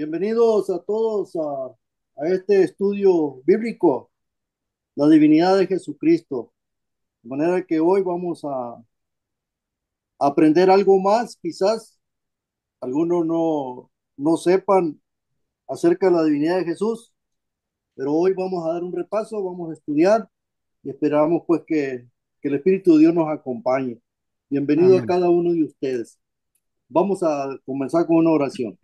Bienvenidos a todos a este estudio bíblico, la divinidad de Jesucristo. De manera que hoy vamos a aprender algo más, quizás algunos no sepan acerca de la divinidad de Jesús, pero hoy vamos a dar un repaso, vamos a estudiar y esperamos pues que el Espíritu de Dios nos acompañe. Bienvenido a Amén. cada uno de ustedes. Vamos a comenzar con una oración.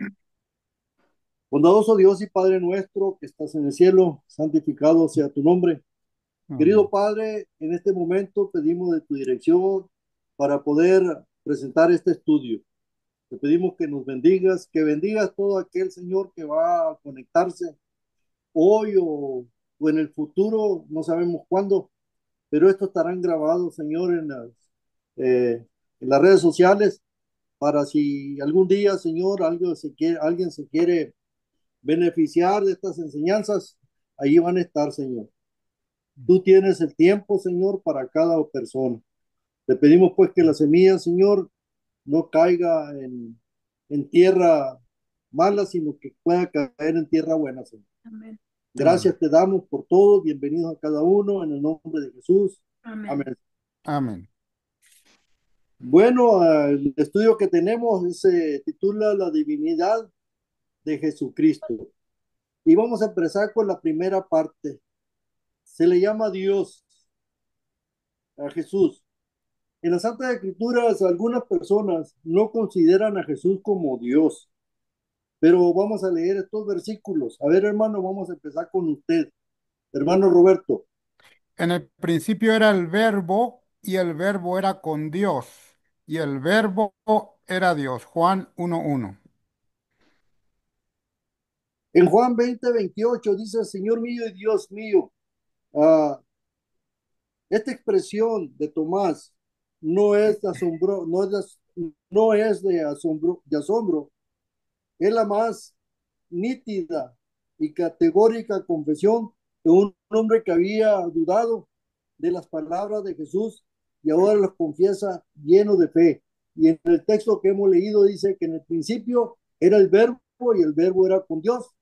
Bondadoso Dios y Padre nuestro que estás en el cielo, santificado sea tu nombre. Querido Amén. Padre, en este momento pedimos de tu dirección para poder presentar este estudio. Te pedimos que nos bendigas, que bendigas todo aquel Señor que va a conectarse hoy o en el futuro, no sabemos cuándo, pero estos estarán grabados, Señor, eh, en las redes sociales para si algún día, Señor, alguien se quiere beneficiar de estas enseñanzas, ahí van a estar, Señor. Tú tienes el tiempo, Señor, para cada persona. Te pedimos pues que la semilla, Señor, no caiga en tierra mala, sino que pueda caer en tierra buena, Señor. Amén. Amén. Gracias te damos por todo. Bienvenidos a cada uno en el nombre de Jesús. Amén. Amén. Amén. Bueno, el estudio que tenemos se titula La divinidad de Jesucristo. Y vamos a empezar con la primera parte. Se le llama Dios a Jesús. En las Santas Escrituras, algunas personas no consideran a Jesús como Dios, pero vamos a leer estos versículos. A ver, hermano, vamos a empezar con usted, hermano Roberto. En el principio era el verbo y el verbo era con Dios y el verbo era Dios. Juan 1:1. En Juan 20:28 dice, Señor mío y Dios mío. Ah, esta expresión de Tomás no es de asombro, no es de asombro, es la más nítida y categórica confesión de un hombre que había dudado de las palabras de Jesús y ahora las confiesa lleno de fe. Y en el texto que hemos leído dice que en el principio era el verbo y el verbo era con Dios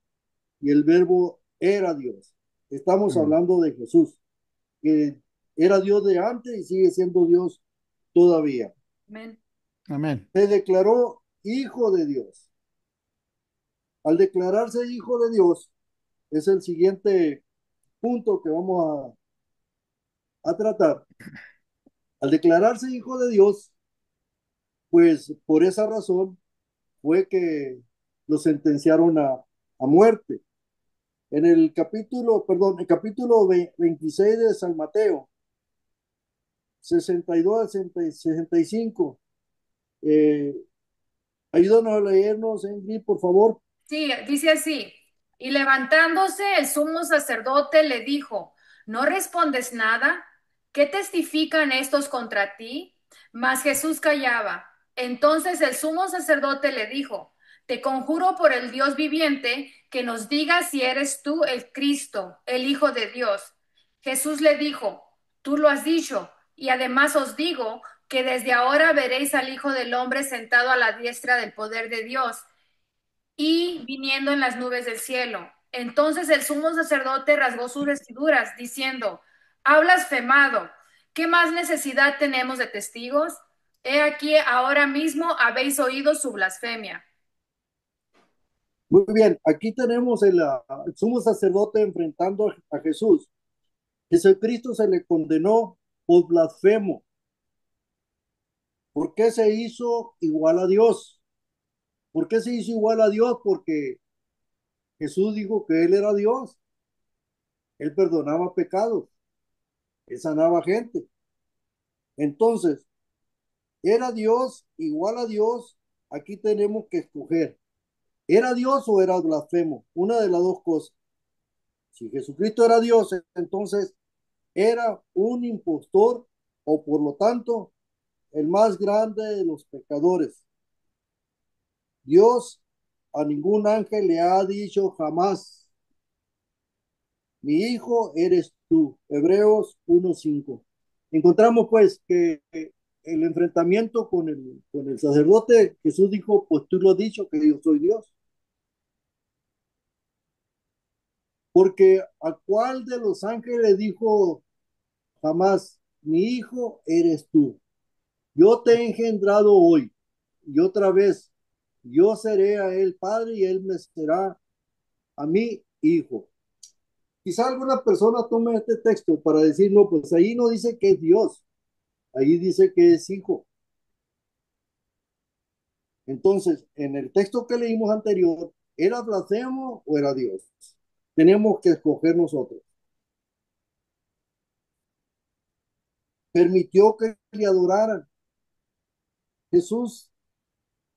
y el verbo era Dios. Estamos Amén. hablando de Jesús, que era Dios de antes y sigue siendo Dios todavía. Amén. Amén. Se declaró hijo de Dios. Al declararse hijo de Dios, es el siguiente punto que vamos a tratar. Al declararse hijo de Dios, pues por esa razón fue que lo sentenciaron a muerte. En el capítulo, perdón, el capítulo 26 de San Mateo, 62 a 65, eh, ayúdanos a leernos, Ingrid, por favor. Sí, dice así, y levantándose el sumo sacerdote le dijo, ¿no respondes nada? ¿Qué testifican estos contra ti? Mas Jesús callaba. Entonces el sumo sacerdote le dijo, te conjuro por el Dios viviente que nos digas si eres tú el Cristo, el Hijo de Dios. Jesús le dijo, tú lo has dicho, y además os digo que desde ahora veréis al Hijo del Hombre sentado a la diestra del poder de Dios y viniendo en las nubes del cielo. Entonces el sumo sacerdote rasgó sus vestiduras, diciendo, ha blasfemado. ¿Qué más necesidad tenemos de testigos? He aquí, ahora mismo habéis oído su blasfemia. Muy bien, aquí tenemos el sumo sacerdote enfrentando a Jesús. Jesucristo se le condenó por blasfemo. ¿Por qué se hizo igual a Dios? ¿Por qué se hizo igual a Dios? Porque Jesús dijo que Él era Dios. Él perdonaba pecados. Él sanaba gente. Entonces, ¿era Dios igual a Dios? Aquí tenemos que escoger. ¿Era Dios o era blasfemo? Una de las dos cosas. Si Jesucristo era Dios, entonces era un impostor o por lo tanto el más grande de los pecadores. Dios a ningún ángel le ha dicho jamás, mi hijo eres tú. Hebreos 1:5. Encontramos pues que el enfrentamiento con el sacerdote, Jesús dijo, pues tú lo has dicho que yo soy Dios. Porque ¿a cuál de los ángeles dijo jamás, mi hijo eres tú? Yo te he engendrado hoy. Y otra vez, yo seré a él padre y él me será a mí hijo. Quizá alguna persona tome este texto para decir, no, pues ahí no dice que es Dios, ahí dice que es hijo. Entonces, en el texto que leímos anterior, ¿era blasfemo o era Dios? Tenemos que escoger nosotros. Permitió que le adoraran. Jesús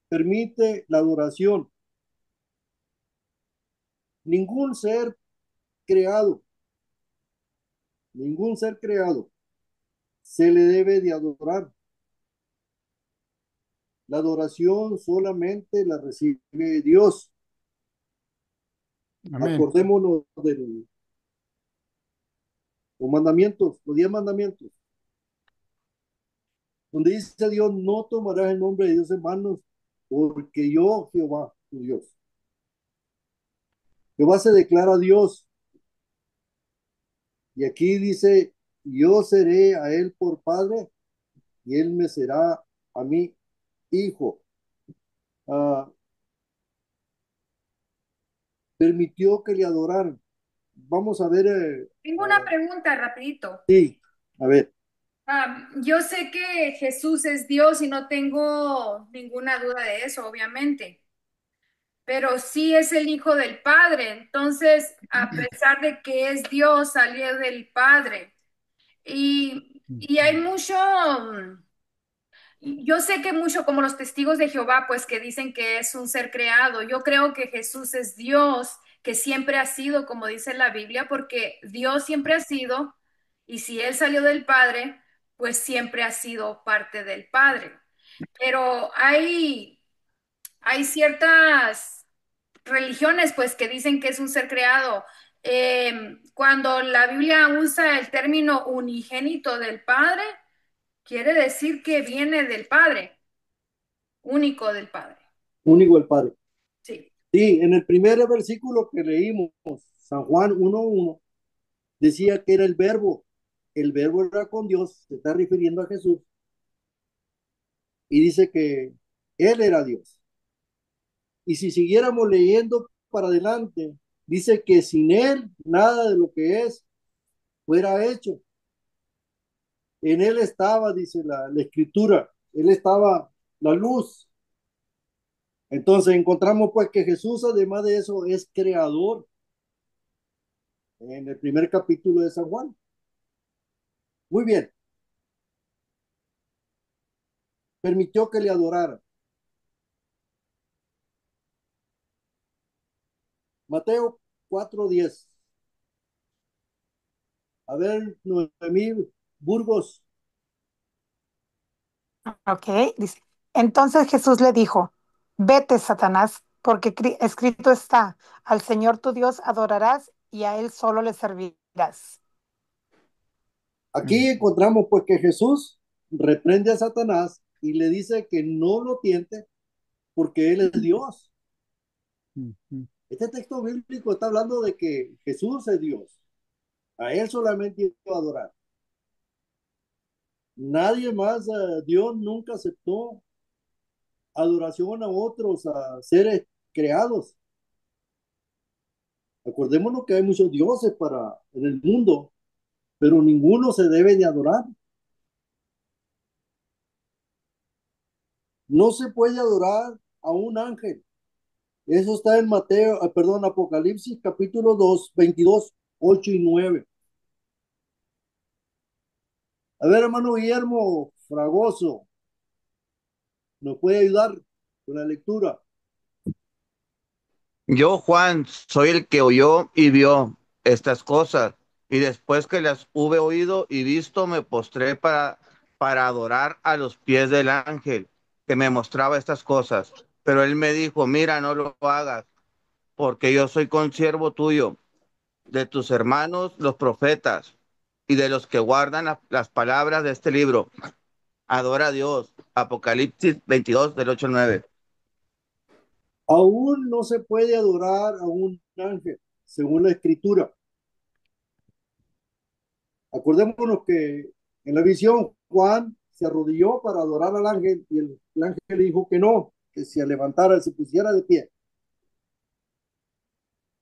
permite la adoración. Ningún ser creado, ningún ser creado se le debe de adorar. La adoración solamente la recibe Dios. Amén. Acordémonos de los mandamientos, los 10 mandamientos, donde dice Dios, no tomarás el nombre de Dios en manos, porque yo, Jehová, tu Dios. Jehová se declara Dios, y aquí dice, yo seré a él por padre, y él me será a mí hijo. Ah, permitió que le adoraran. Vamos a ver, Tengo una pregunta rapidito. sí, a ver, Yo sé que Jesús es Dios y no tengo ninguna duda de eso, obviamente, pero sí es el Hijo del Padre. Entonces, a pesar de que es Dios, salió del Padre. Y hay mucho, yo sé que mucho como los testigos de Jehová, pues que dicen que es un ser creado. Yo creo que Jesús es Dios, que siempre ha sido, como dice la Biblia, porque Dios siempre ha sido, y si Él salió del Padre, pues siempre ha sido parte del Padre. Pero hay ciertas religiones, pues, que dicen que es un ser creado. Cuando la Biblia usa el término unigénito del Padre, quiere decir que viene del Padre, único del Padre. único el Padre. Sí. Sí, en el primer versículo que leímos, San Juan 1:1, decía que era el verbo era con Dios, se está refiriendo a Jesús, y dice que Él era Dios. Y si siguiéramos leyendo para adelante, dice que sin Él nada de lo que es fuera hecho. En Él estaba, dice la Escritura, Él estaba la luz. Entonces encontramos pues que Jesús, además de eso, es creador en el primer capítulo de San Juan. Muy bien, permitió que le adoraran. Mateo 4:10. A ver, Noemí Burgos. Ok, dice. Entonces Jesús le dijo, vete, Satanás, porque escrito está, al Señor tu Dios adorarás y a Él solo le servirás. Aquí encontramos pues que Jesús reprende a Satanás y le dice que no lo tiente porque Él es Dios. Este texto bíblico está hablando de que Jesús es Dios. A Él solamente iba a adorar. Nadie más, Dios nunca aceptó adoración a otros, a seres creados. Acordémonos que hay muchos dioses en el mundo, pero ninguno se debe de adorar. No se puede adorar a un ángel. Eso está en Mateo, perdón, Apocalipsis capítulo 2, 22, 8 y 9. A ver, hermano Guillermo Fragoso, ¿nos puede ayudar con la lectura? Yo, Juan, soy el que oyó y vio estas cosas, y después que las hube oído y visto, me postré para adorar a los pies del ángel que me mostraba estas cosas. Pero él me dijo, mira, no lo hagas, porque yo soy consiervo tuyo, de tus hermanos los profetas, y de los que guardan las palabras de este libro. Adora a Dios. Apocalipsis 22, del 8 al 9. Aún no se puede adorar a un ángel, según la escritura. Acordémonos que en la visión Juan se arrodilló para adorar al ángel y el ángel le dijo que no, que se levantara, se pusiera de pie.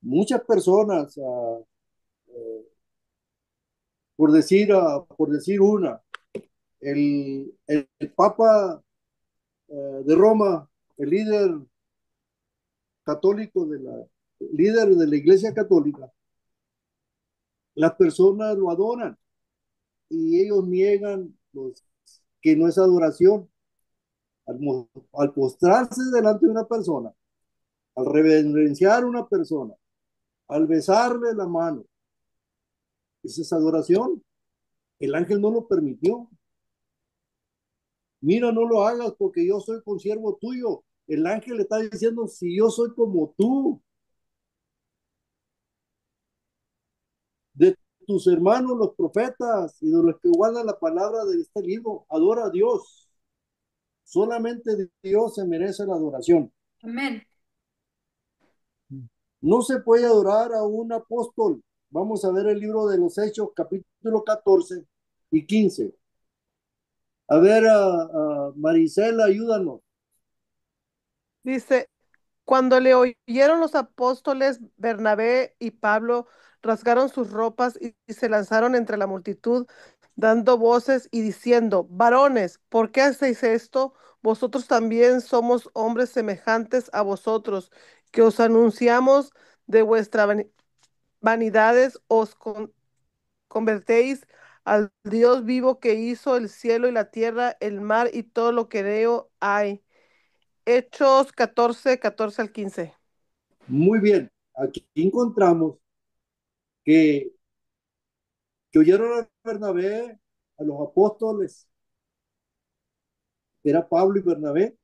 Muchas personas, por decir una, el Papa de Roma, el católico líder de la Iglesia Católica, las personas lo adoran y ellos niegan que no es adoración. Al postrarse delante de una persona, al reverenciar a una persona, al besarle la mano, esa es adoración. El ángel no lo permitió. Mira, no lo hagas porque yo soy consiervo tuyo. El ángel le está diciendo, si yo soy como tú, de tus hermanos los profetas y de los que guardan la palabra de este libro, adora a Dios. Solamente Dios se merece la adoración. Amén. No se puede adorar a un apóstol. Vamos a ver el libro de los Hechos, capítulo 14 y 15. A ver, Marisela, ayúdanos. Dice, cuando le oyeron los apóstoles, Bernabé y Pablo rasgaron sus ropas y se lanzaron entre la multitud, dando voces y diciendo, varones, ¿por qué hacéis esto? Vosotros también somos hombres semejantes a vosotros, que os anunciamos de vuestras vanidades, convertéis al Dios vivo que hizo el cielo y la tierra, el mar y todo lo que de ello hay. Hechos 14, 14 al 15. Muy bien. Aquí encontramos que, que oyeron a Bernabé, a los apóstoles, que era Pablo y Bernabé,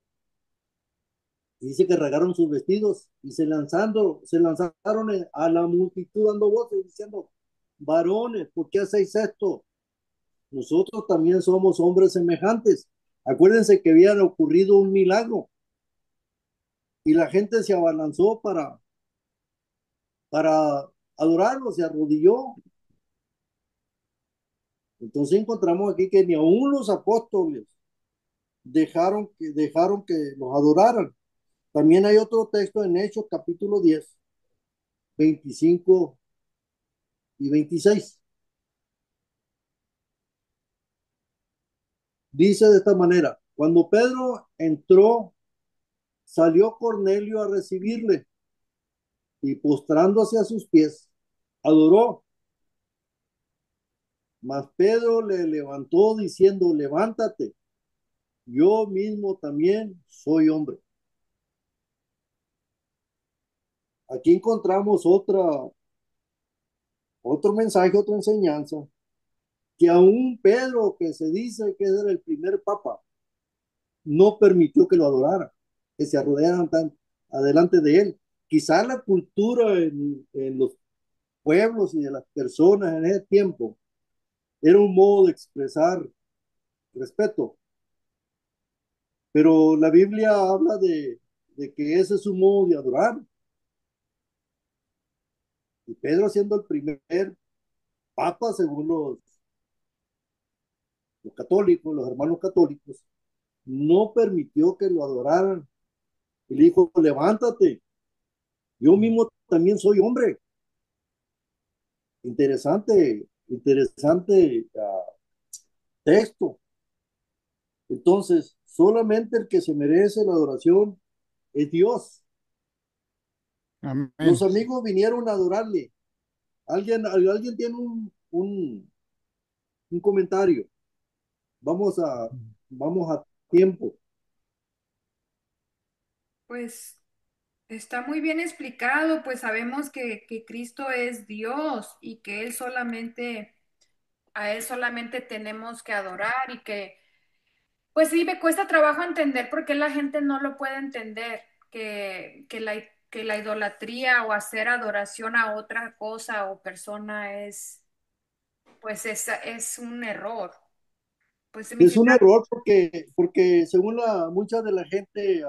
y dice que regaron sus vestidos y se lanzaron a la multitud dando voces diciendo, varones, ¿por qué hacéis esto? Nosotros también somos hombres semejantes. Acuérdense que había ocurrido un milagro y la gente se abalanzó para adorarlo, se arrodilló. Entonces encontramos aquí que ni aún los apóstoles dejaron que los adoraran. También hay otro texto en Hechos capítulo 10, 25 y 26. Dice de esta manera, cuando Pedro entró, salió Cornelio a recibirle y postrándose a sus pies, adoró. Mas Pedro le levantó diciendo, levántate, yo mismo también soy hombre. Aquí encontramos otro mensaje, otra enseñanza, que aún Pedro, que se dice que era el primer papa, no permitió que lo adoraran, que se arrodillaran tan adelante de él. Quizá la cultura en los pueblos y de las personas en ese tiempo era un modo de expresar respeto, pero la Biblia habla de que ese es un modo de adorar. Y Pedro siendo el primer papa, según los católicos, los hermanos católicos, no permitió que lo adoraran. Y le dijo, levántate, yo mismo también soy hombre. Interesante, interesante texto. Entonces, solamente el que se merece la adoración es Dios. Los Amén. amigos vinieron a adorarle. Alguien tiene un comentario. Vamos a, vamos a tiempo. Pues está muy bien explicado, pues sabemos que Cristo es Dios y que Él solamente, a Él solamente tenemos que adorar y que, pues sí, me cuesta trabajo entender por qué la gente no lo puede entender, que la idolatría o hacer adoración a otra cosa o persona es, pues es un error. Pues mi Es un ciudad, error porque según mucha de la gente,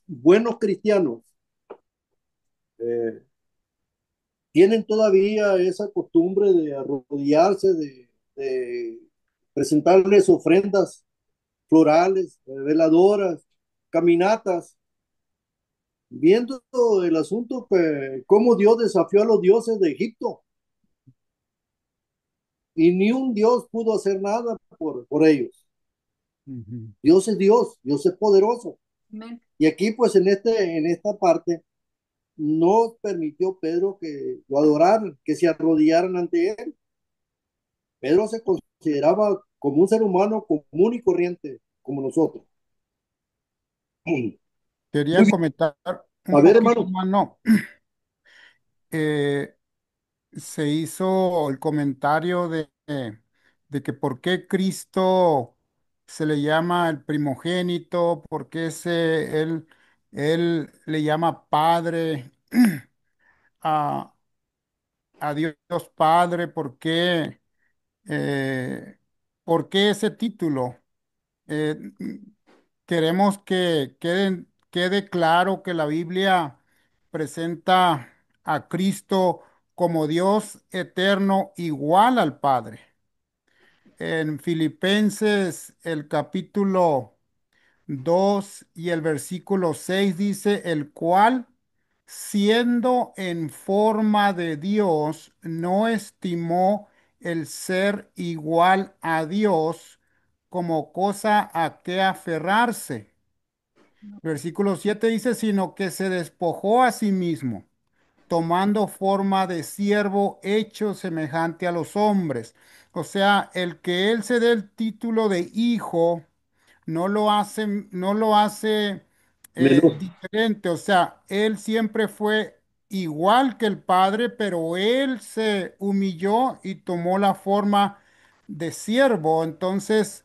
buenos cristianos, eh, tienen todavía esa costumbre de arrodillarse, de presentarles ofrendas florales, veladoras, caminatas, viendo el asunto, pues, cómo Dios desafió a los dioses de Egipto y ni un dios pudo hacer nada por ellos. Ujú. Dios es poderoso. Amén. Y aquí, pues, en esta parte, no permitió Pedro que lo adoraran, que se arrodillaran ante él. Pedro se consideraba como un ser humano común y corriente, como nosotros. Muy Quería bien. comentar A un ver, poquito hermano, más, no. Eh, Se hizo el comentario de que por qué Cristo se le llama el primogénito, por qué él le llama Padre a, a Dios Padre, eh, por qué ese título. Eh, Queremos que quede claro que la Biblia presenta a Cristo como Dios eterno igual al Padre. En Filipenses, el capítulo 2 y el versículo 6 dice, el cual, siendo en forma de Dios, no estimó el ser igual a Dios como cosa a que aferrarse. Versículo 7 dice, sino que se despojó a sí mismo, tomando forma de siervo hecho semejante a los hombres. O sea, el que él se dé el título de hijo no lo hace menor. diferente. O sea, él siempre fue igual que el padre, pero él se humilló y tomó la forma de siervo. Entonces,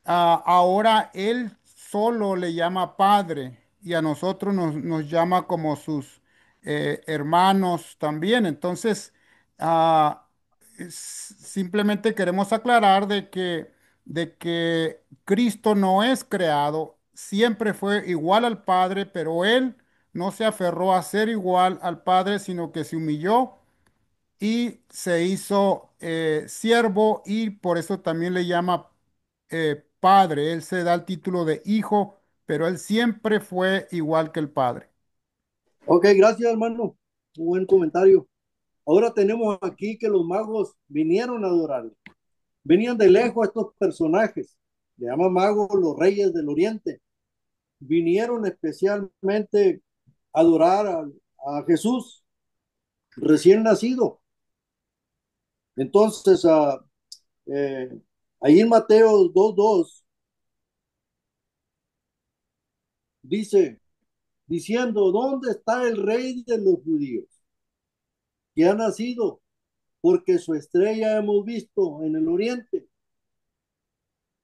ahora él solo le llama padre y a nosotros nos llama como sus hermanos también. Entonces, simplemente queremos aclarar de que Cristo no es creado, siempre fue igual al Padre, pero Él no se aferró a ser igual al Padre, sino que se humilló y se hizo siervo y por eso también le llama Padre. Él se da el título de hijo, pero Él siempre fue igual que el Padre. Ok, gracias, hermano. Un buen comentario. Ahora tenemos aquí que los magos vinieron a adorarle. Venían de lejos estos personajes. Le llaman magos los reyes del oriente. Vinieron especialmente a adorar a Jesús recién nacido. Entonces, eh, ahí en Mateo 2:2 dice, diciendo, ¿dónde está el rey de los judíos que ha nacido? Porque su estrella hemos visto en el oriente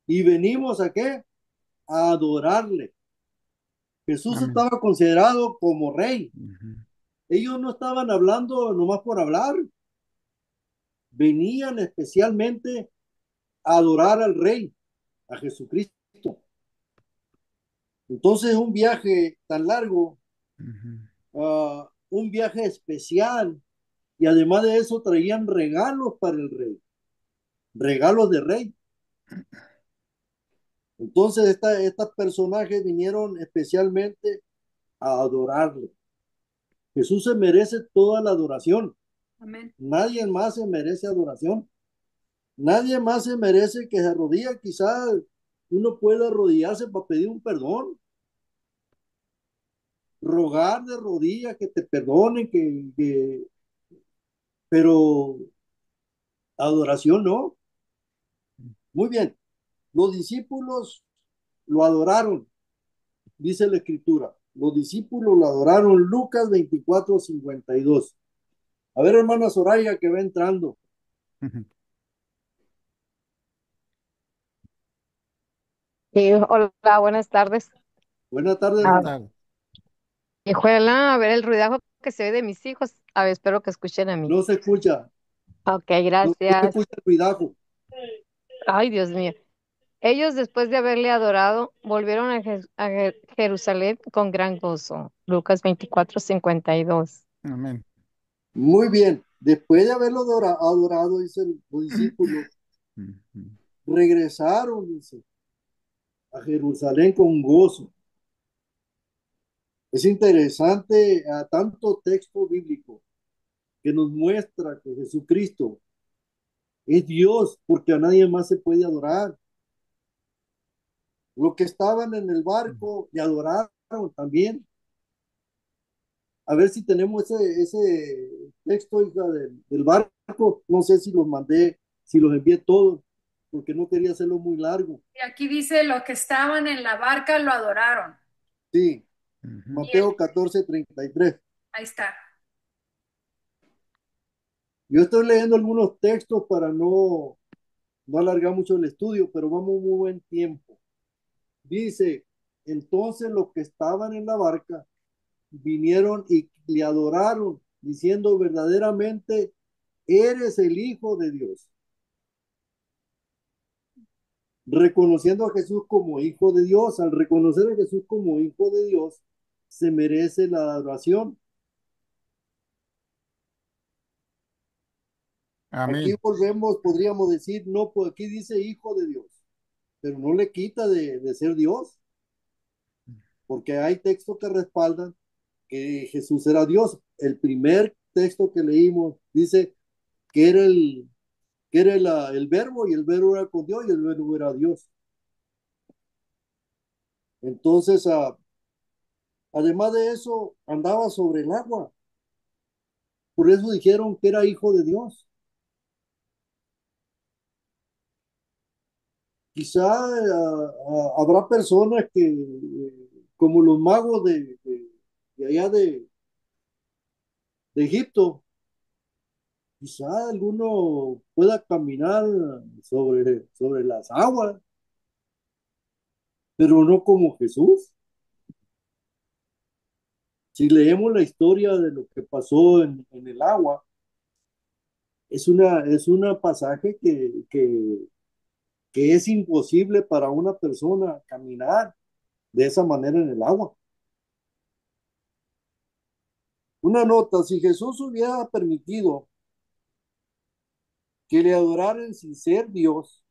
y venimos a qué? A adorarle. Jesús Amén. estaba considerado como rey. Ujú. Ellos no estaban hablando nomás por hablar, venían especialmente a adorar al rey, a Jesucristo. Entonces, un viaje tan largo, Ujú. un viaje especial, y además de eso traían regalos para el rey, regalos de rey. Entonces, estos personajes vinieron especialmente a adorarle. Jesús se merece toda la adoración. Amén. Nadie más se merece adoración. Nadie más se merece que se arrodille. Quizás uno pueda arrodillarse para pedir un perdón, rogar de rodillas que te perdonen, pero adoración no. Muy bien, los discípulos lo adoraron, dice la escritura. Los discípulos lo adoraron, Lucas 24:52. A ver, hermana Soraya, que va entrando. Ujú. Sí, hola, buenas tardes. Buenas tardes, Ah, Buenas hermana. tardes. hijuela, a ver el ruidajo que se oye de mis hijos. A ver, espero que escuchen a mí. No se escucha, Ok, no se gracias. escucha el ruidajo. Ay, Dios mío. Ellos, después de haberle adorado, volvieron a Jerusalén con gran gozo. Lucas 24:52. Amén. Muy bien. Después de haberlo adorado, dice los discípulos, Ujú. regresaron, dice, a Jerusalén con gozo. Es interesante a tanto texto bíblico que nos muestra que Jesucristo es Dios, porque a nadie más se puede adorar. Los que estaban en el barco le adoraron también. A ver si tenemos ese texto, hija, del barco. No sé si los mandé, si los envié todos, porque no quería hacerlo muy largo. Y aquí dice, los que estaban en la barca lo adoraron. Sí, Ujú. Y él, Mateo 14:33. ahí está. Yo estoy leyendo algunos textos para no alargar mucho el estudio, pero vamos un muy buen tiempo. Dice, entonces los que estaban en la barca vinieron y le adoraron, diciendo verdaderamente, eres el Hijo de Dios. Reconociendo a Jesús como Hijo de Dios, al reconocer a Jesús como Hijo de Dios, se merece la adoración. Aquí Amén. volvemos, podríamos decir, no, pues aquí dice Hijo de Dios, pero no le quita de ser Dios, porque hay textos que respaldan que Jesús era Dios. El primer texto que leímos dice que era el verbo y el verbo era con Dios y el verbo era Dios. Entonces, además de eso, andaba sobre el agua. Por eso dijeron que era hijo de Dios. Quizá habrá personas que, como los magos de allá de Egipto, quizá alguno pueda caminar sobre las aguas, pero no como Jesús. Si leemos la historia de lo que pasó en el agua, es una pasaje que es imposible para una persona caminar de esa manera en el agua. Una nota, si Jesús hubiera permitido que le adoraran sin ser Dios,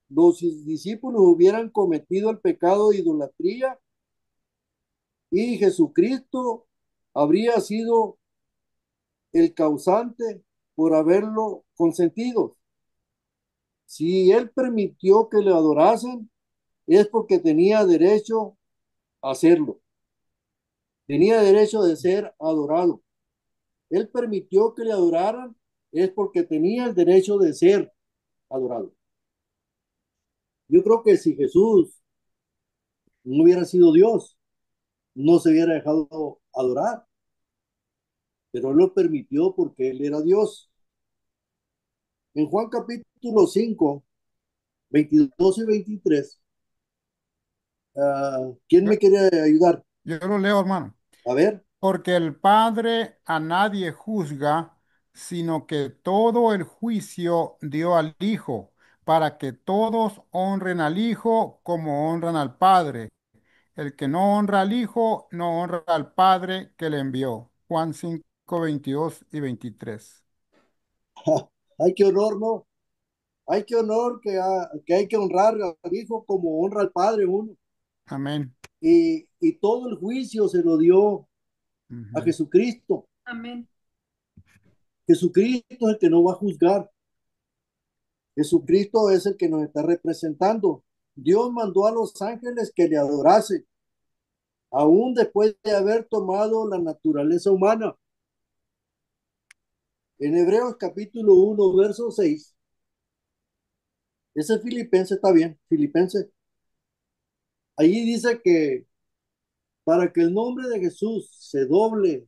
los discípulos hubieran cometido el pecado de idolatría y Jesucristo habría sido el causante por haberlo consentido. Si él permitió que le adorasen, es porque tenía derecho a hacerlo. Tenía derecho de ser adorado. Él permitió que le adoraran, es porque tenía el derecho de ser adorado. Yo creo que si Jesús no hubiera sido Dios, no se hubiera dejado adorar, pero él lo permitió porque él era Dios. En Juan capítulo 5, 22 y 23, ¿quién Yo, me quiere ayudar? yo lo leo, hermano. A ver. Porque el Padre a nadie juzga, sino que todo el juicio dio al Hijo, para que todos honren al Hijo como honran al Padre. El que no honra al Hijo, no honra al Padre que le envió. Juan 5, 22 y 23. Hay que honor, ¿no? Hay que honor que hay que honrar al Hijo como honra al Padre uno. Amén. Y todo el juicio se lo dio a Ujú. Jesucristo. Amén. Jesucristo es el que no va a juzgar. Jesucristo es el que nos está representando. Dios mandó a los ángeles que le adorasen, aún después de haber tomado la naturaleza humana. En Hebreos capítulo 1, verso 6, ese Filipense está bien, Filipense. Allí dice que para que el nombre de Jesús se doble,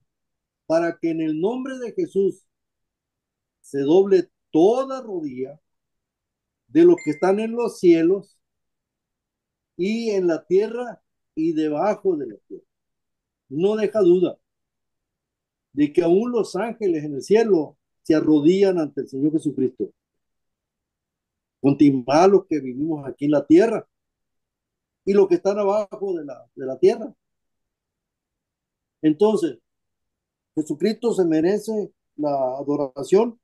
para que en el nombre de Jesús se doble toda rodilla de los que están en los cielos y en la tierra y debajo de la tierra. No deja duda de que aún los ángeles en el cielo se arrodillan ante el Señor Jesucristo. Continúa los que vivimos aquí en la tierra y los que están abajo de la tierra. Entonces, Jesucristo se merece la adoración,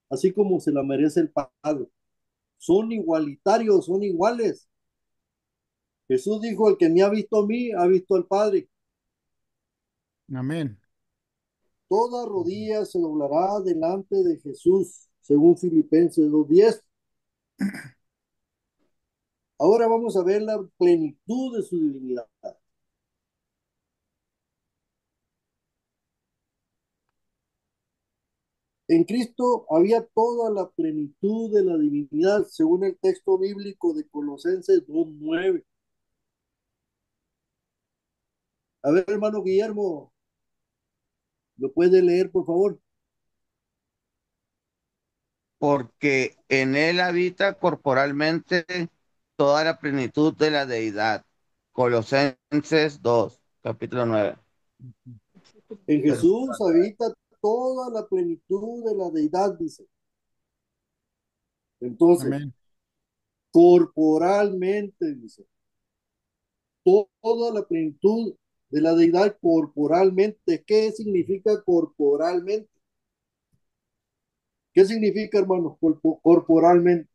así como se la merece el Padre. Son igualitarios, son iguales. Jesús dijo, el que me ha visto a mí, ha visto al Padre. Amén. Toda rodilla se doblará delante de Jesús, según Filipenses 2:10. Ahora vamos a ver la plenitud de su divinidad. En Cristo había toda la plenitud de la divinidad, según el texto bíblico de Colosenses 2:9. A ver, hermano Guillermo, ¿lo puede leer, por favor? Porque en él habita corporalmente toda la plenitud de la deidad. Colosenses 2, capítulo 9. En Jesús habita toda la plenitud de la deidad, dice. Entonces, Amén. corporalmente, dice, toda la plenitud de la deidad corporalmente. ¿Qué significa corporalmente? ¿Qué significa, hermanos, corporalmente?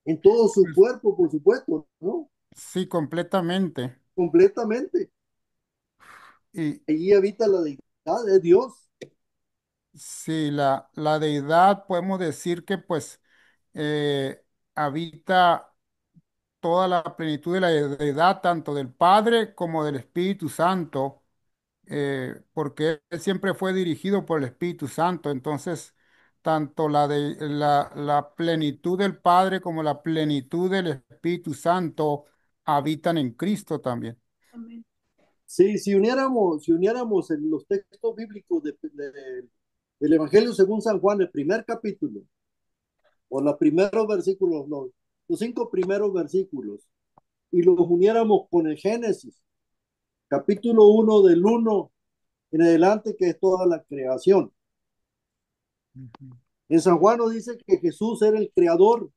En todo su Pues cuerpo, por supuesto, ¿no? sí, completamente. Completamente. Y Allí habita la deidad de Dios. sí, la deidad podemos decir que pues eh, habita toda la plenitud de la deidad, tanto del Padre como del Espíritu Santo, porque Él siempre fue dirigido por el Espíritu Santo. Entonces, tanto la plenitud del Padre como la plenitud del Espíritu Santo habitan en Cristo también. Amén. Sí, si uniéramos en los textos bíblicos del Evangelio según San Juan, el primer capítulo, o los primeros versículos, los 5 primeros versículos, y los uniéramos con el Génesis, capítulo 1 del 1 en adelante, que es toda la creación. Ujú. En San Juan nos dice que Jesús era el creador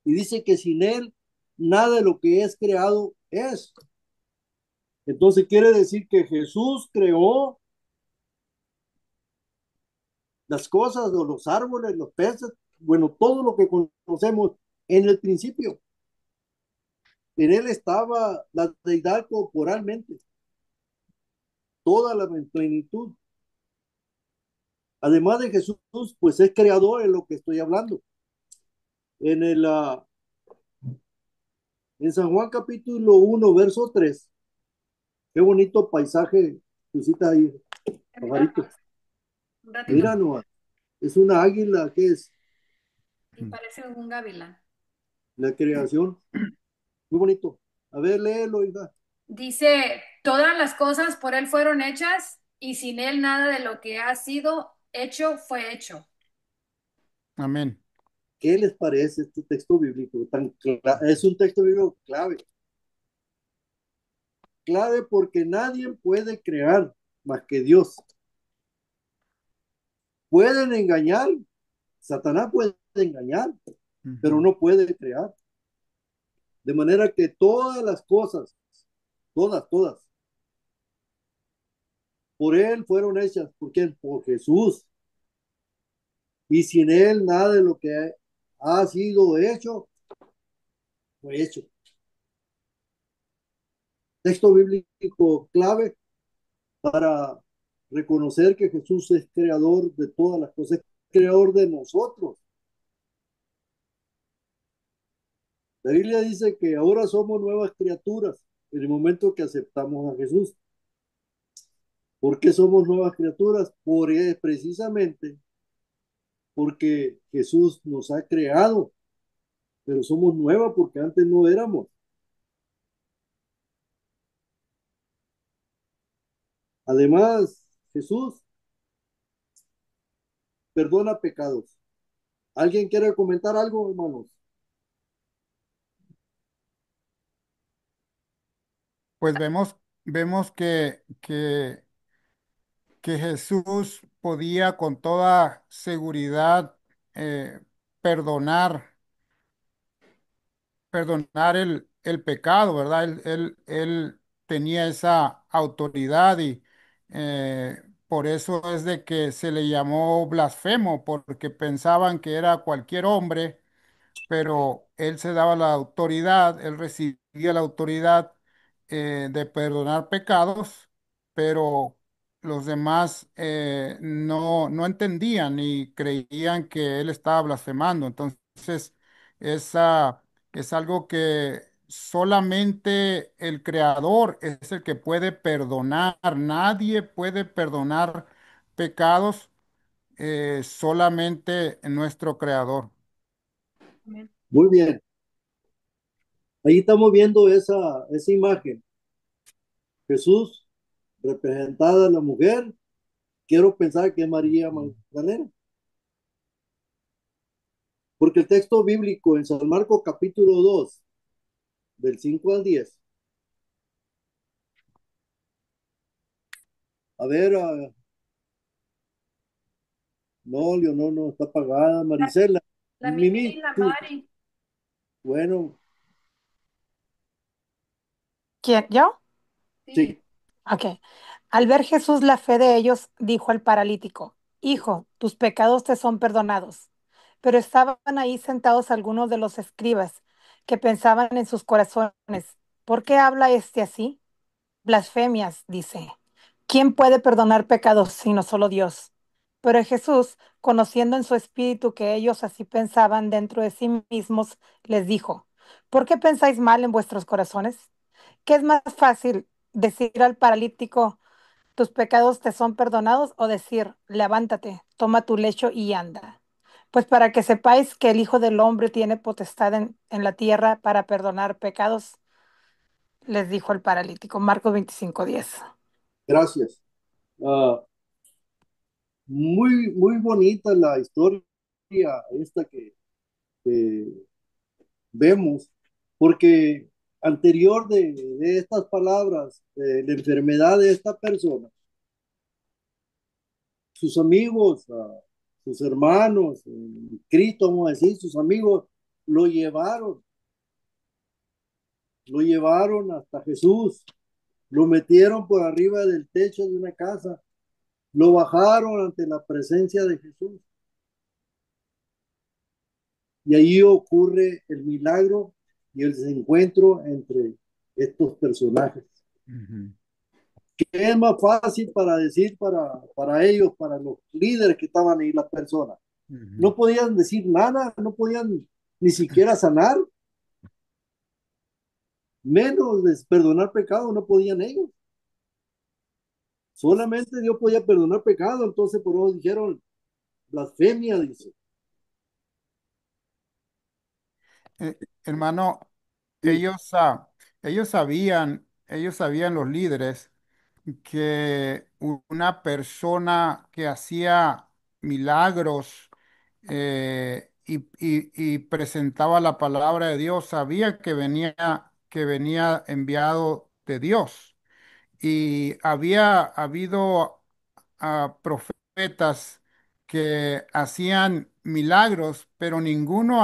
y dice que sin él nada de lo que es creado es. Entonces quiere decir que Jesús creó las cosas, o los árboles, los peces, bueno, todo lo que conocemos en el principio. En él estaba la deidad corporalmente, toda la plenitud. Además de Jesús, pues es creador en lo que estoy hablando. En en San Juan capítulo 1 verso 3, qué bonito paisaje, visita ahí, pajarito. Un ratito. Mira, no, es una águila que es Y parece un gavilán. la creación, muy bonito. A ver, léelo, hija. Dice, todas las cosas por él fueron hechas y sin él nada de lo que ha sido hecho fue hecho. Amén. ¿Qué les parece este texto bíblico es un texto bíblico clave? Clave porque nadie puede crear más que Dios. Pueden engañar, Satanás puede engañar, pero Ujú. no puede crear. De manera que todas las cosas, todas, por Él fueron hechas. ¿Por quién? Por Jesús. Y sin Él nada de lo que ha sido hecho fue hecho. Texto bíblico clave para reconocer que Jesús es creador de todas las cosas, es creador de nosotros. La Biblia dice que ahora somos nuevas criaturas en el momento que aceptamos a Jesús. ¿Por qué somos nuevas criaturas? Precisamente porque Jesús nos ha creado, pero somos nuevas porque antes no éramos. Además, Jesús perdona pecados. ¿Alguien quiere comentar algo, hermanos? Pues vemos que Jesús podía con toda seguridad eh, perdonar, perdonar el pecado, ¿verdad? Él tenía esa autoridad y por eso es de que se le llamó blasfemo, porque pensaban que era cualquier hombre, pero él se daba la autoridad, él recibía la autoridad de perdonar pecados, pero los demás no entendían y creían que él estaba blasfemando. Entonces, esa es algo que solamente el Creador es el que puede perdonar. Nadie puede perdonar pecados, solamente nuestro Creador. Amén. Muy bien. Ahí estamos viendo esa imagen. Jesús, representada la mujer, quiero pensar que es María Magdalena, porque el texto bíblico en San Marcos capítulo 2 del 5 al 10. A ver, no, Leonor no está pagada, Marisela, La Mimi y Mimi, la tú, Mari. bueno, ¿Quién? ¿Yo? Sí. sí, Ok. Al ver Jesús la fe de ellos, dijo al paralítico, Hijo, tus pecados te son perdonados. Pero estaban ahí sentados algunos de los escribas, que pensaban en sus corazones, ¿por qué habla este así? Blasfemias, dice. ¿Quién puede perdonar pecados sino solo Dios? Pero Jesús, conociendo en su espíritu que ellos así pensaban dentro de sí mismos, les dijo, ¿por qué pensáis mal en vuestros corazones? ¿Qué es más fácil, decir al paralítico, tus pecados te son perdonados, o decir, levántate, toma tu lecho y anda? Pues para que sepáis que el Hijo del Hombre tiene potestad en la tierra para perdonar pecados, les dijo el paralítico. Marcos 25:10. gracias. Ah, muy bonita la historia esta que vemos, porque anterior de estas palabras, de la enfermedad de esta persona, sus amigos, sus hermanos, Cristo, vamos a decir, sus amigos, lo llevaron, lo llevaron hasta Jesús, lo metieron por arriba del techo de una casa, lo bajaron ante la presencia de Jesús. Y ahí ocurre el milagro y el desencuentro entre estos personajes. Ujú, ¿Qué es más fácil para decir para ellos, para los líderes que estaban ahí, las personas? ujú. No podían decir nada, no podían ni siquiera sanar, menos perdonar pecados, no podían ellos. Solamente Dios podía perdonar pecado, entonces por eso dijeron blasfemia, dice. Hermano, Sí, ellos, ellos sabían los líderes que una persona que hacía milagros y presentaba la palabra de Dios, sabía que venía enviado de Dios. Y había habido profetas que hacían milagros, pero ninguno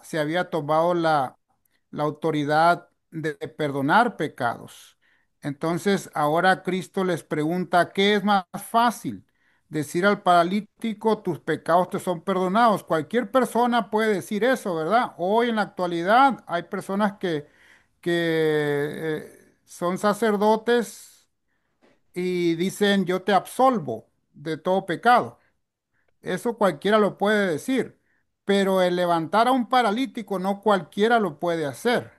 se había tomado la autoridad de perdonar pecados. Entonces, ahora Cristo les pregunta, ¿qué es más fácil? Decir al paralítico, tus pecados te son perdonados. Cualquier persona puede decir eso, ¿verdad? Hoy en la actualidad hay personas que son sacerdotes y dicen, yo te absolvo de todo pecado. Eso cualquiera lo puede decir, pero el levantar a un paralítico no cualquiera lo puede hacer.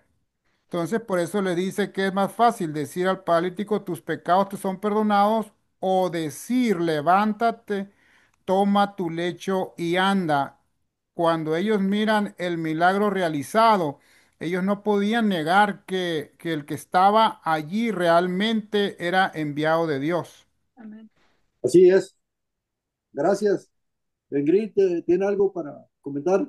Entonces, por eso le dice que es más fácil decir al paralítico, tus pecados te son perdonados, o decir, levántate, toma tu lecho y anda. Cuando ellos miran el milagro realizado, ellos no podían negar que el que estaba allí realmente era enviado de Dios. Amén. así es. Gracias. Ingrid, ¿tiene algo para comentar?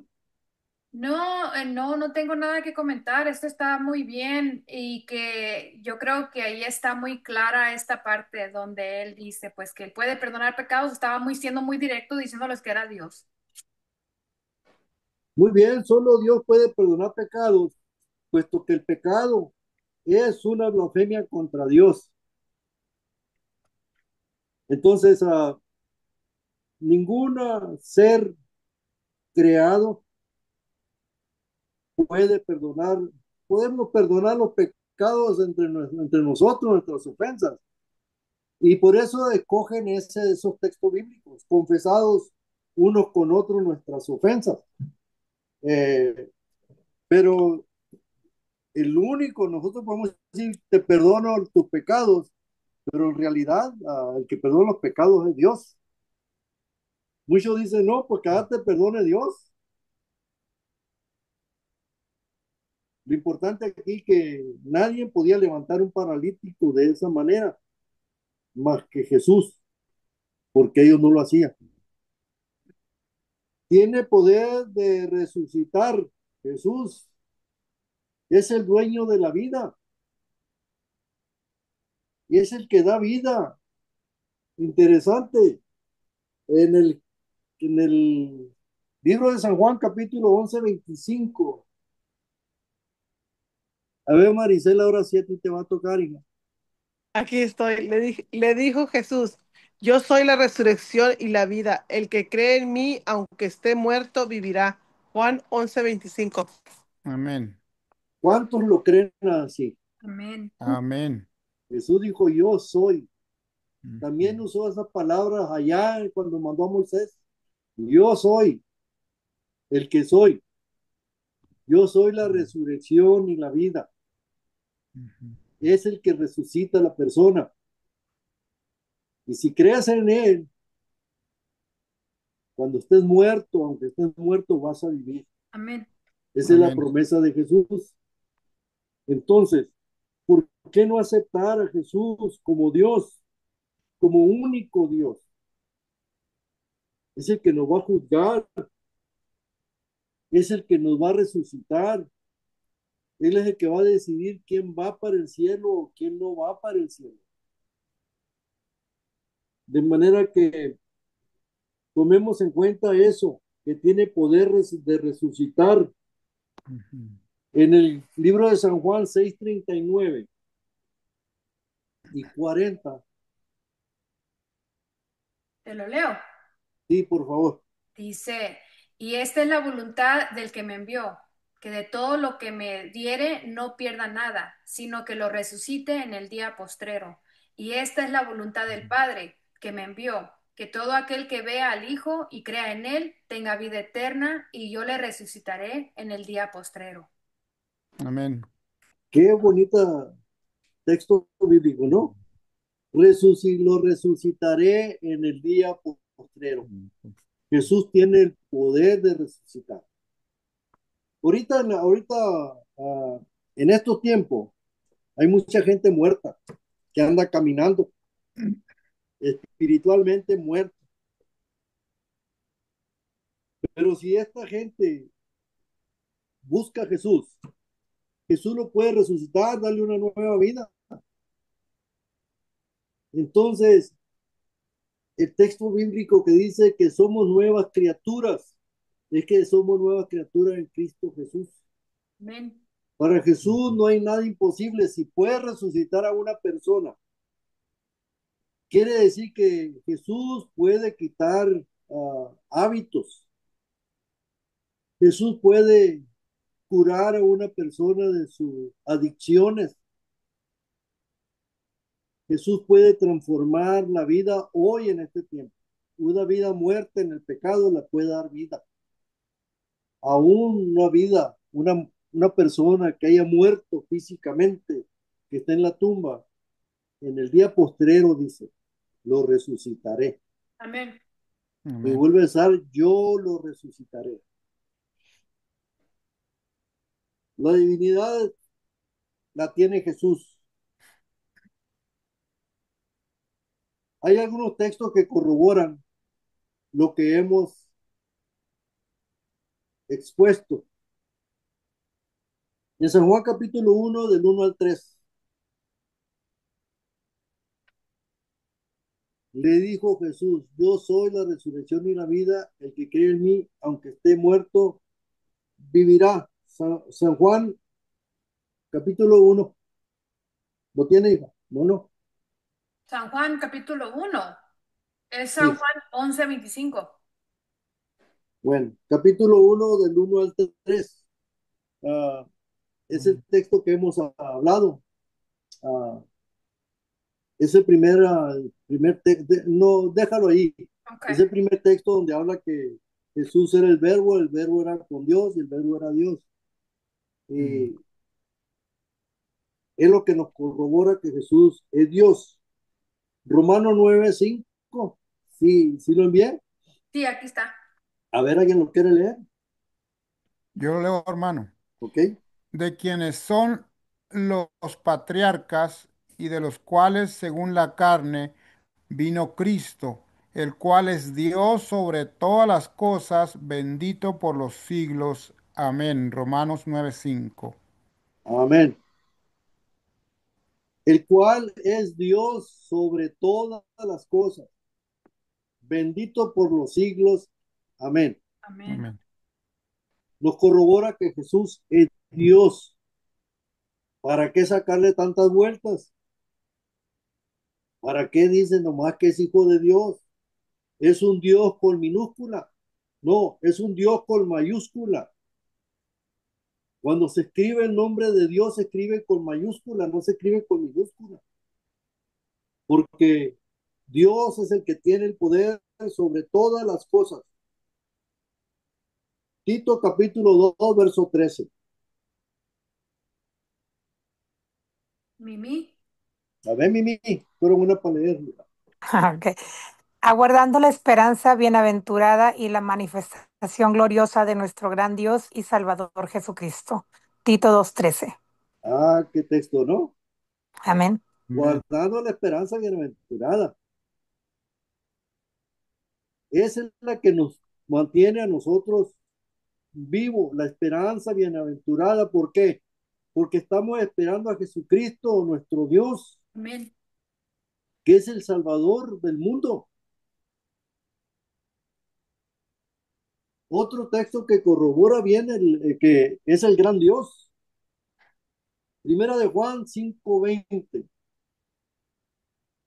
No, no tengo nada que comentar. Esto está muy bien y que yo creo que ahí está muy clara esta parte donde él dice, pues que él puede perdonar pecados. Estaba siendo muy directo diciéndoles que era Dios. Muy bien, solo Dios puede perdonar pecados, puesto que el pecado es una blasfemia contra Dios. Entonces, ningún ser creado puede perdonar, podemos perdonar los pecados entre nosotros, nuestras ofensas. Y por eso escogen esos textos bíblicos, confesados unos con otros nuestras ofensas. Eh, pero el único, nosotros podemos decir, te perdono tus pecados, pero en realidad el que perdona los pecados es Dios. Muchos dicen, no, pues que te perdone Dios. Lo importante aquí es que nadie podía levantar un paralítico de esa manera, más que Jesús, porque ellos no lo hacían. Tiene poder de resucitar. Jesús es el dueño de la vida y es el que da vida. Interesante. En el libro de San Juan, capítulo 11 25. A ver, Maricela, ahora sí a ti te va a tocar, hija. Aquí estoy. Le dijo Jesús, yo soy la resurrección y la vida. El que cree en mí, aunque esté muerto, vivirá. Juan 11:25. Amén. ¿Cuántos lo creen así? Amén. Amén. Jesús dijo, yo soy. También Ujú. usó esas palabras allá cuando mandó a Moisés. Yo soy el que soy. Yo soy la resurrección y la vida. Ujú. Es el que resucita a la persona. Y si crees en él, cuando estés muerto, aunque estés muerto, vas a vivir. Amén. Esa es la Amén. promesa de Jesús. Entonces, ¿por qué no aceptar a Jesús como Dios, como único Dios? Es el que nos va a juzgar, es el que nos va a resucitar. Él es el que va a decidir quién va para el cielo o quién no va para el cielo. De manera que tomemos en cuenta eso, que tiene poder de resucitar. Ujú. En el libro de San Juan 6:39 y 40. Te lo leo. Sí, por favor. Dice, y esta es la voluntad del que me envió, que de todo lo que me diere no pierda nada, sino que lo resucite en el día postrero. Y esta es la voluntad del Padre que me envió, que todo aquel que vea al Hijo y crea en él tenga vida eterna, y yo le resucitaré en el día postrero. Amén. Qué bonita texto bíblico, ¿no? Lo resucitaré en el día postrero. Jesús tiene el poder de resucitar. Ahorita, ah, en estos tiempos, hay mucha gente muerta que anda caminando, espiritualmente muerta. Pero si esta gente busca a Jesús, Jesús lo puede resucitar, darle una nueva vida. Entonces, el texto bíblico que dice que somos nuevas criaturas, es que somos nuevas criaturas en Cristo Jesús. Amén. Para Jesús no hay nada imposible. Si puede resucitar a una persona, quiere decir que Jesús puede quitar hábitos. Jesús puede curar a una persona de sus adicciones. Jesús puede transformar la vida hoy en este tiempo. Una vida muerta en el pecado la puede dar vida. Aún una vida, una persona que haya muerto físicamente, que está en la tumba, en el día postrero dice, lo resucitaré. Amén. Y Amén. vuelve a decir, yo lo resucitaré. La divinidad la tiene Jesús. Hay algunos textos que corroboran lo que hemos expuesto. En San Juan capítulo 1, del 1 al 3, le dijo Jesús, yo soy la resurrección y la vida, el que cree en mí, aunque esté muerto, vivirá. San Juan capítulo 1, ¿Lo tiene, hija? No, no. San Juan capítulo 1. Es San Sí. Juan 11:25. Bueno, capítulo 1 del 1 al 3. Ah, es el texto que hemos hablado. Ah, es el no, déjalo ahí. Ok. Es el primer texto donde habla que Jesús era el verbo era con Dios y el verbo era Dios. Y es lo que nos corrobora que Jesús es Dios. Romano 9:5. Sí, sí lo envié. Sí, aquí está. A ver, ¿alguien lo quiere leer? Yo lo leo, hermano. ¿Ok? De quienes son los patriarcas y de los cuales, según la carne, vino Cristo, el cual es Dios sobre todas las cosas, bendito por los siglos. Amén. Romanos 9:5. Amén. El cual es Dios sobre todas las cosas, bendito por los siglos. Amén. Amén. Amén. Nos corrobora que Jesús es Dios. ¿Para qué sacarle tantas vueltas? ¿Para qué dicen nomás que es hijo de Dios? ¿Es un Dios con minúscula? No, es un Dios con mayúscula. Cuando se escribe el nombre de Dios, se escribe con mayúscula, no se escribe con minúscula. Porque Dios es el que tiene el poder sobre todas las cosas. Tito capítulo 2 verso 13. Mimi. A ver, Mimi, fueron una para leer. Ok. Aguardando la esperanza bienaventurada y la manifestación gloriosa de nuestro gran Dios y Salvador Jesucristo. Tito 2:13. Ah, qué texto, ¿no? Amén. Amén. Guardando la esperanza bienaventurada. Esa es la que nos mantiene a nosotros vivos, la esperanza bienaventurada. ¿Por qué? Porque estamos esperando a Jesucristo, nuestro Dios, Amén. que es el Salvador del mundo. Otro texto que corrobora bien que es el gran Dios. Primera de Juan 5:20.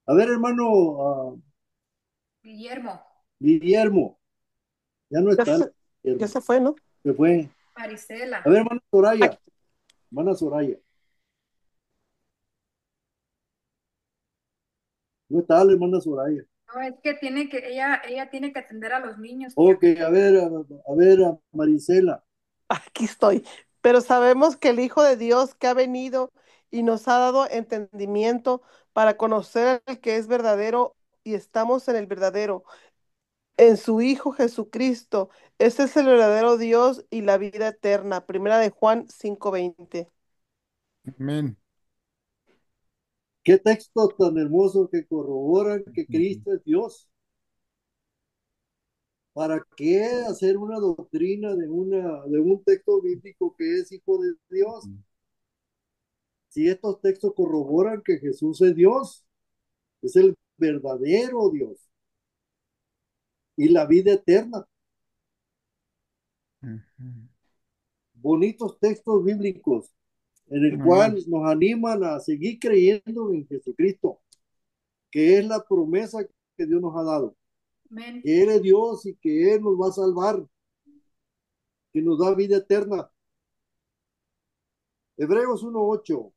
A ver, hermano Guillermo. Guillermo, ya no Ya está se, ya Guillermo, se fue, ¿no? se fue. A Marisela. ver, hermana Soraya, Aquí, hermana Soraya, no está la hermana Soraya. No, es que ella tiene que atender a los niños, tía. Ok, a ver, Marisela. aquí estoy. Pero sabemos que el Hijo de Dios que ha venido y nos ha dado entendimiento para conocer el que es verdadero y estamos en el verdadero, en su Hijo Jesucristo. Ese es el verdadero Dios y la vida eterna. Primera de Juan 5:20. Amén. Qué texto tan hermoso que corroboran que Cristo es Dios. ¿Para qué hacer una doctrina de un texto bíblico que es hijo de Dios? Si estos textos corroboran que Jesús es Dios, es el verdadero Dios y la vida eterna. Bonitos textos bíblicos en el cual Amén. nos animan a seguir creyendo en Jesucristo, que es la promesa que Dios nos ha dado, Amén. que Él es Dios y que Él nos va a salvar, que nos da vida eterna. Hebreos 1:8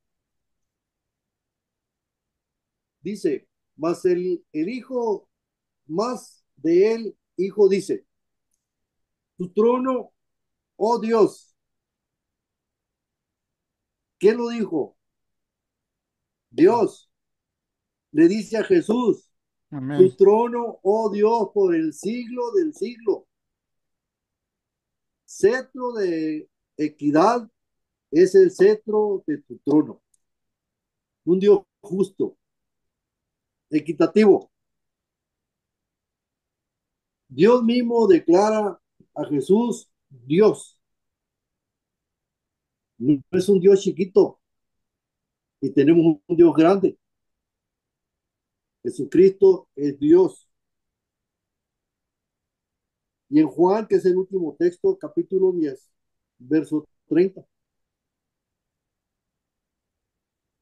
dice, mas el Hijo, más de él, Hijo dice, tu trono, oh Dios, ¿quién lo dijo? Dios le dice a Jesús, tu Amén. trono, oh Dios, por el siglo del siglo. Cetro de equidad es el cetro de tu trono. Un Dios justo, equitativo. Dios mismo declara a Jesús Dios. No es un Dios chiquito y tenemos un Dios grande. Jesucristo es Dios. Y en Juan, que es el último texto, capítulo 10, verso 30.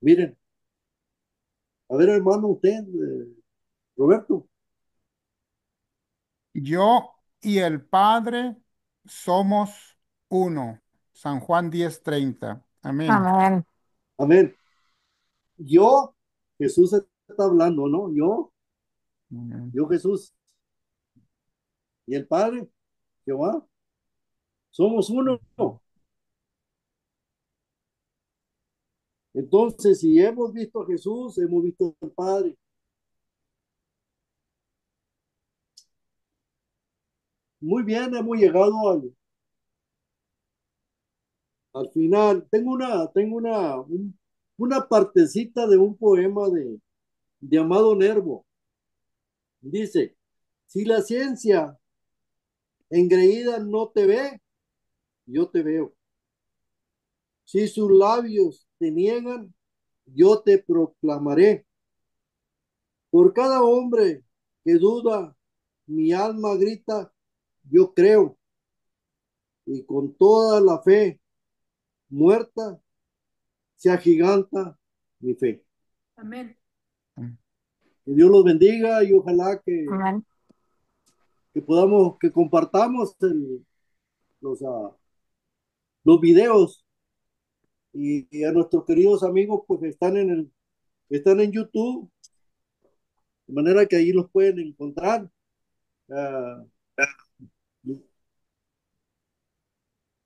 Miren, A ver, hermano, usted, Roberto. Yo y el Padre somos uno. San Juan 10:30. Amén. Amén. Amén. Yo, Jesús está hablando, ¿no? Amén. Yo Jesús y el Padre, Jehová, somos uno. Entonces, si hemos visto a Jesús, hemos visto al Padre. Muy bien, hemos llegado al final. Una partecita de un poema de Amado Nervo. Dice, si la ciencia engreída no te ve, yo te veo. Si sus labios te niegan, yo te proclamaré. Por cada hombre que duda, mi alma grita, yo creo. Y con toda la fe muerta, se agiganta mi fe. Amén. Que Dios los bendiga y ojalá Amén. que compartamos los videos y a nuestros queridos amigos pues están en YouTube, de manera que ahí los pueden encontrar. Ah,